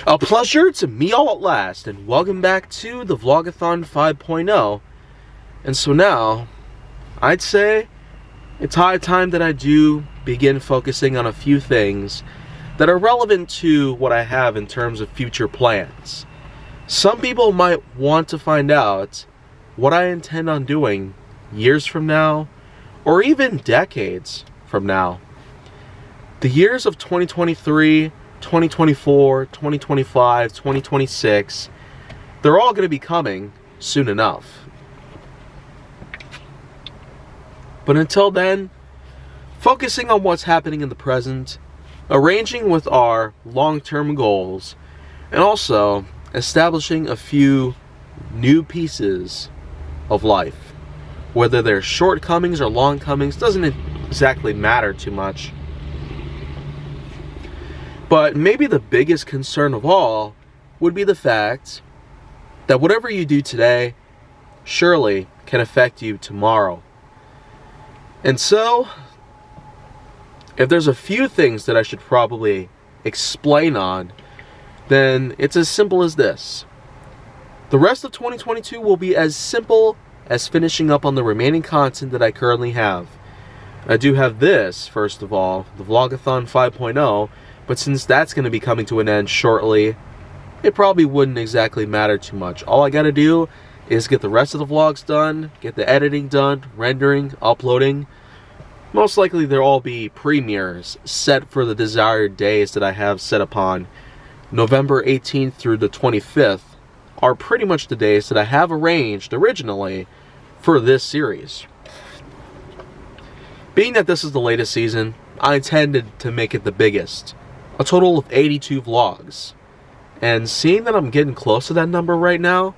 A pleasure to meet all at last, and welcome back to the Vlog-A-Thon 5.0. And so now, I'd say it's high time that I do begin focusing on a few things that are relevant to what I have in terms of future plans. Some people might want to find out what I intend on doing years from now, or even decades from now. The years of 2023, 2024, 2025, 2026, they're all going to be coming soon enough. But until then, focusing on what's happening in the present, arranging with our long-term goals, and also establishing a few new pieces of life. Whether they're shortcomings or longcomings doesn't exactly matter too much. But maybe the biggest concern of all would be the fact that whatever you do today surely can affect you tomorrow. And so, if there's a few things that I should probably explain on, then it's as simple as this. The rest of 2022 will be as simple as finishing up on the remaining content that I currently have. I do have this, first of all, the Vlog-A-Thon 5.0, but since that's going to be coming to an end shortly, it probably wouldn't exactly matter too much. All I got to do is get the rest of the vlogs done, get the editing done, rendering, uploading. Most likely there'll all be premieres set for the desired days that I have set upon. November 18th through the 25th are pretty much the days that I have arranged originally for this series. Being that this is the latest season, I intended to make it the biggest. A total of 82 vlogs. And seeing that I'm getting close to that number right now,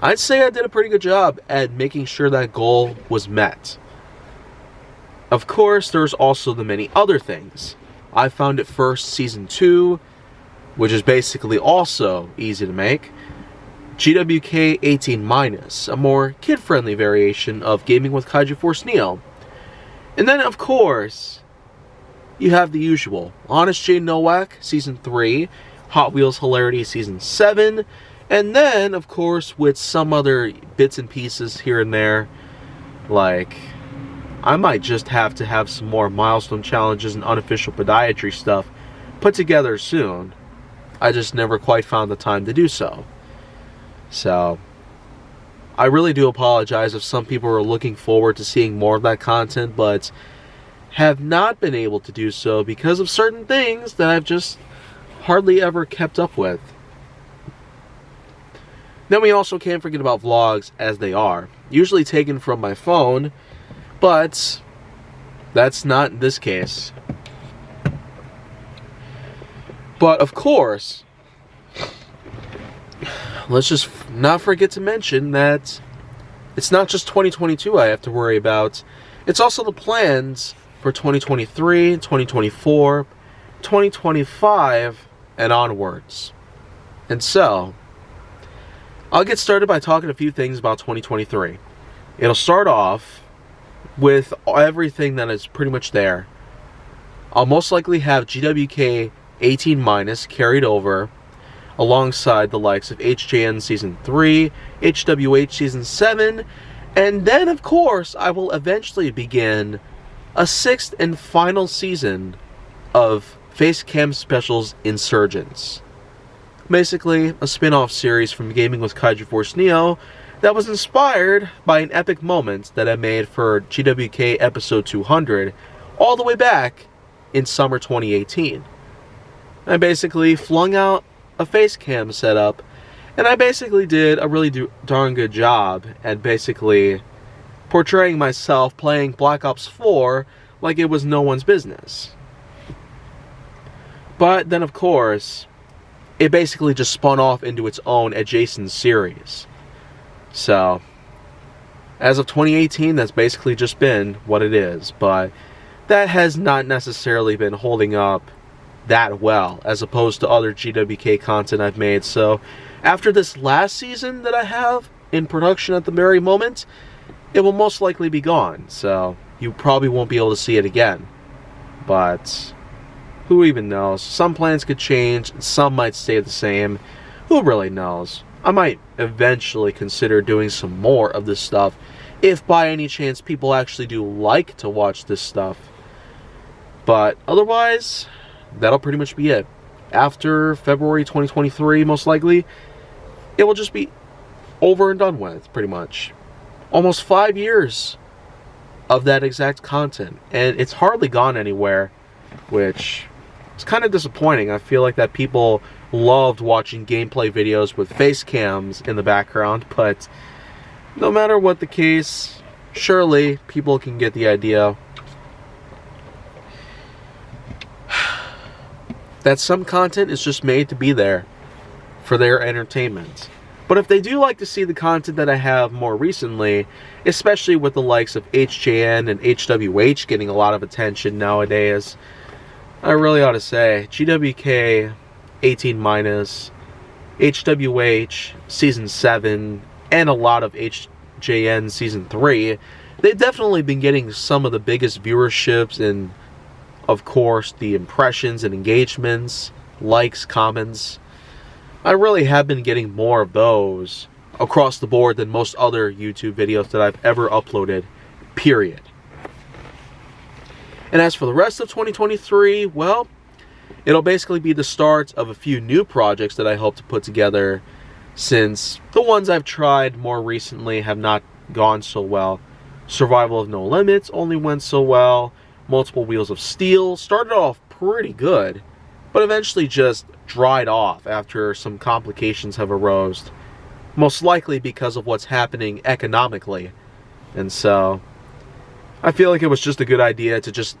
I'd say I did a pretty good job at making sure that goal was met. Of course, there's also the many other things. I found it first Season 2, which is basically also easy to make. GWK 18-, a more kid-friendly variation of Gaming with Kaiju Force Neo. And then, of course, you have the usual. Honest Jane Nowak, Season 3, Hot Wheels Hilarity, Season 7, and then, of course, with some other bits and pieces here and there, like, I might just have to have some more milestone challenges and unofficial podiatry stuff put together soon. I just never quite found the time to do so. So, I really do apologize if some people are looking forward to seeing more of that content, but have not been able to do so because of certain things that I've just hardly ever kept up with. Then we also can't forget about vlogs as they are, usually taken from my phone, but that's not this case. But of course, let's just not forget to mention that it's not just 2022 I have to worry about, it's also the plans for 2023, 2024, 2025, and onwards. And so, I'll get started by talking a few things about 2023. It'll start off with everything that is pretty much there. I'll most likely have GWK 18- carried over, alongside the likes of HJN Season 3, HWH Season 7, and then, of course, I will eventually begin a 6th and final season of Facecam Specials Insurgents. Basically, a spin-off series from Gaming with Kaiju Force Neo that was inspired by an epic moment that I made for GWK episode 200 all the way back in summer 2018. I basically flung out a Facecam setup, and I basically did a really darn good job at basically portraying myself playing Black Ops 4 like it was no one's business. But then, of course, it basically just spun off into its own adjacent series. So, as of 2018, that's basically just been what it is, but that has not necessarily been holding up that well, as opposed to other GWK content I've made. So, after this last season that I have in production at the very moment, it will most likely be gone, so you probably won't be able to see it again. But Who even knows? Some plans could change, some might stay the same. Who really knows? I might eventually consider doing some more of this stuff if by any chance people actually do like to watch this stuff. But otherwise, that'll pretty much be it. After February 2023, most likely, it will just be over and done with, pretty much. Almost 5 years of that exact content, and it's hardly gone anywhere, which is kind of disappointing. I feel like that people loved watching gameplay videos with face cams in the background, but no matter what the case, surely people can get the idea that some content is just made to be there for their entertainment. But if they do like to see the content that I have more recently, especially with the likes of HJN and HWH getting a lot of attention nowadays, I really ought to say, GWK 18-, HWH Season 7, and a lot of HJN Season 3, they've definitely been getting some of the biggest viewerships and, of course, the impressions and engagements, likes, comments. I really have been getting more of those across the board than most other YouTube videos that I've ever uploaded, period. And as for the rest of 2023, well, it'll basically be the start of a few new projects that I hope to put together, since the ones I've tried more recently have not gone so well. Survival of No Limits only went so well. Multiple Wheels of Steel started off pretty good, but eventually just dried off after some complications have arose, most likely because of what's happening economically. And so I feel like it was just a good idea to just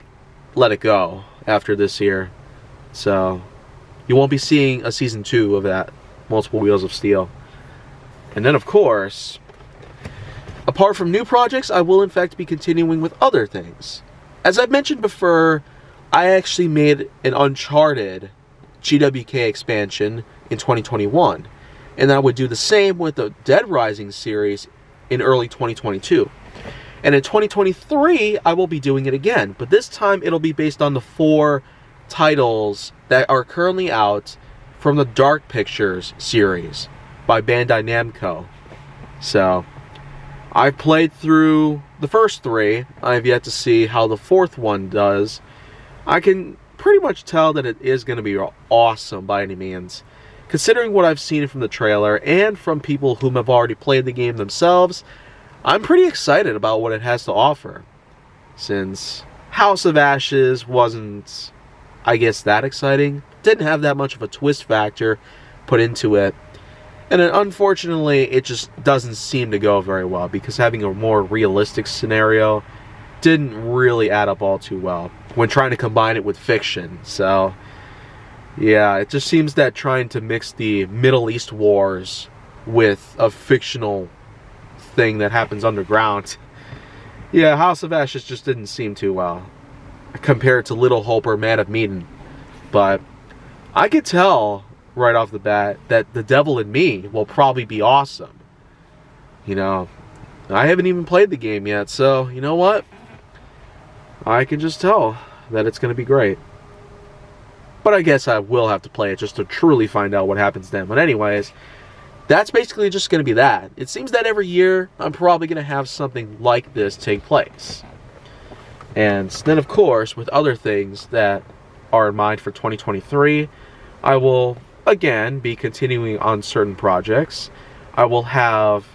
let it go after this year. So you won't be seeing a Season 2 of that, Multiple Wheels of Steel. And then, of course, apart from new projects, I will in fact be continuing with other things. As I've mentioned before, I actually made an Uncharted GWK expansion in 2021, and I would do the same with the Dead Rising series in early 2022. And in 2023, I will be doing it again, but this time it'll be based on the 4 titles that are currently out from the Dark Pictures series by Bandai Namco. So I've played through the first 3. I've yet to see how the 4th one does. I can pretty much tell that it is going to be awesome by any means, considering what I've seen from the trailer and from people whom have already played the game themselves. I'm pretty excited about what it has to offer, since House of Ashes wasn't, I guess, that exciting. Didn't have that much of a twist factor put into it. And then, unfortunately, it just doesn't seem to go very well, because having a more realistic scenario didn't really add up all too well when trying to combine it with fiction. So, yeah, it just seems that trying to mix the Middle East wars with a fictional thing that happens underground, yeah, House of Ashes just didn't seem too well compared to Little Hope or Man of Medan. But I could tell right off the bat that The Devil in Me will probably be awesome. You know, I haven't even played the game yet, so you know what? I can just tell that it's going to be great. But I guess I will have to play it just to truly find out what happens then. But anyways, that's basically just going to be that. It seems that every year I'm probably going to have something like this take place. And then, of course, with other things that are in mind for 2023, I will, again, be continuing on certain projects. I will have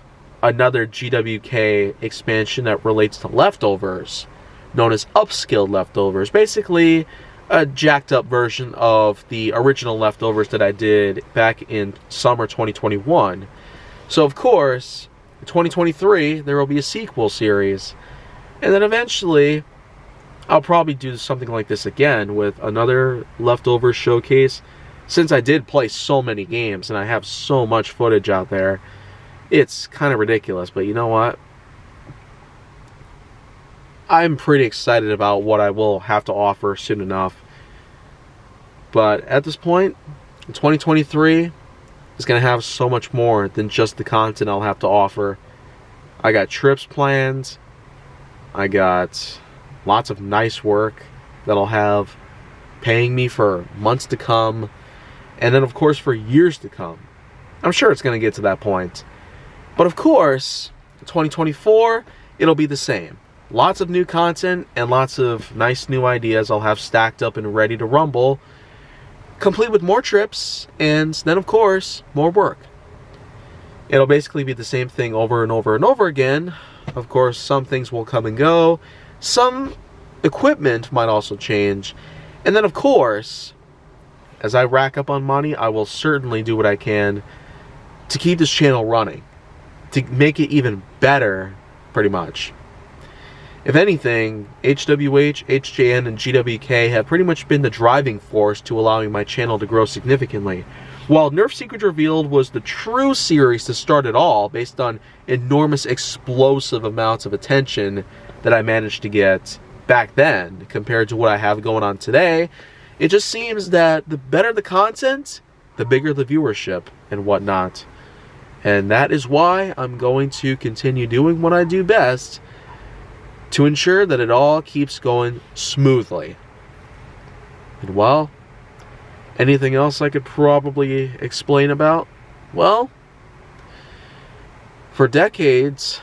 another GWK expansion that relates to leftovers, known as Upscaled Leftovers. Basically, a jacked up version of the original Leftovers that I did back in summer 2021. So, of course, in 2023, there will be a sequel series. And then eventually, I'll probably do something like this again with another Leftovers showcase. Since I did play so many games and I have so much footage out there, it's kind of ridiculous. But you know what? I'm pretty excited about what I will have to offer soon enough. But at this point, 2023 is going to have so much more than just the content I'll have to offer. I got trips planned. I got lots of nice work that I'll have paying me for months to come, and then of course for years to come. I'm sure it's going to get to that point. But of course, 2024, it'll be the same. Lots of new content and lots of nice new ideas I'll have stacked up and ready to rumble, complete with more trips, and then of course, more work. It'll basically be the same thing over and over and over again. Of course, some things will come and go. Some equipment might also change. And then of course, as I rack up on money, I will certainly do what I can to keep this channel running, to make it even better, pretty much. If anything, HWH, HJN, and GWK have pretty much been the driving force to allowing my channel to grow significantly. While Nerf Secrets Revealed was the true series to start it all, based on enormous explosive amounts of attention that I managed to get back then, compared to what I have going on today, it just seems that the better the content, the bigger the viewership and whatnot. And that is why I'm going to continue doing what I do best, to ensure that it all keeps going smoothly. And well, anything else I could probably explain about? Well, for decades,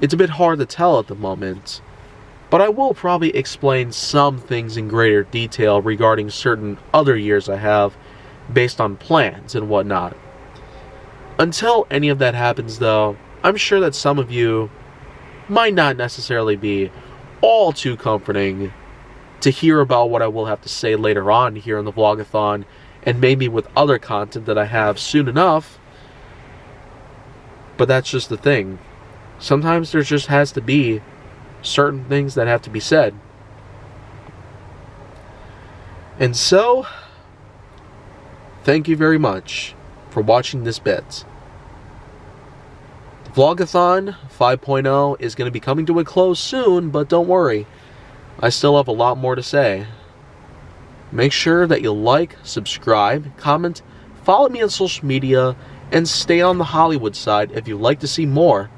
it's a bit hard to tell at the moment, but I will probably explain some things in greater detail regarding certain other years I have, based on plans and whatnot. Until any of that happens though, I'm sure that some of you might not necessarily be all too comforting to hear about what I will have to say later on here in the Vlog-A-Thon, and maybe with other content that I have soon enough. But that's just the thing. Sometimes there just has to be certain things that have to be said. And so, thank you very much for watching this bit. The Vlog-A-Thon 5.0 is going to be coming to a close soon, but don't worry, I still have a lot more to say. Make sure that you like, subscribe, comment, follow me on social media, and stay on the Hollywood side if you'd like to see more.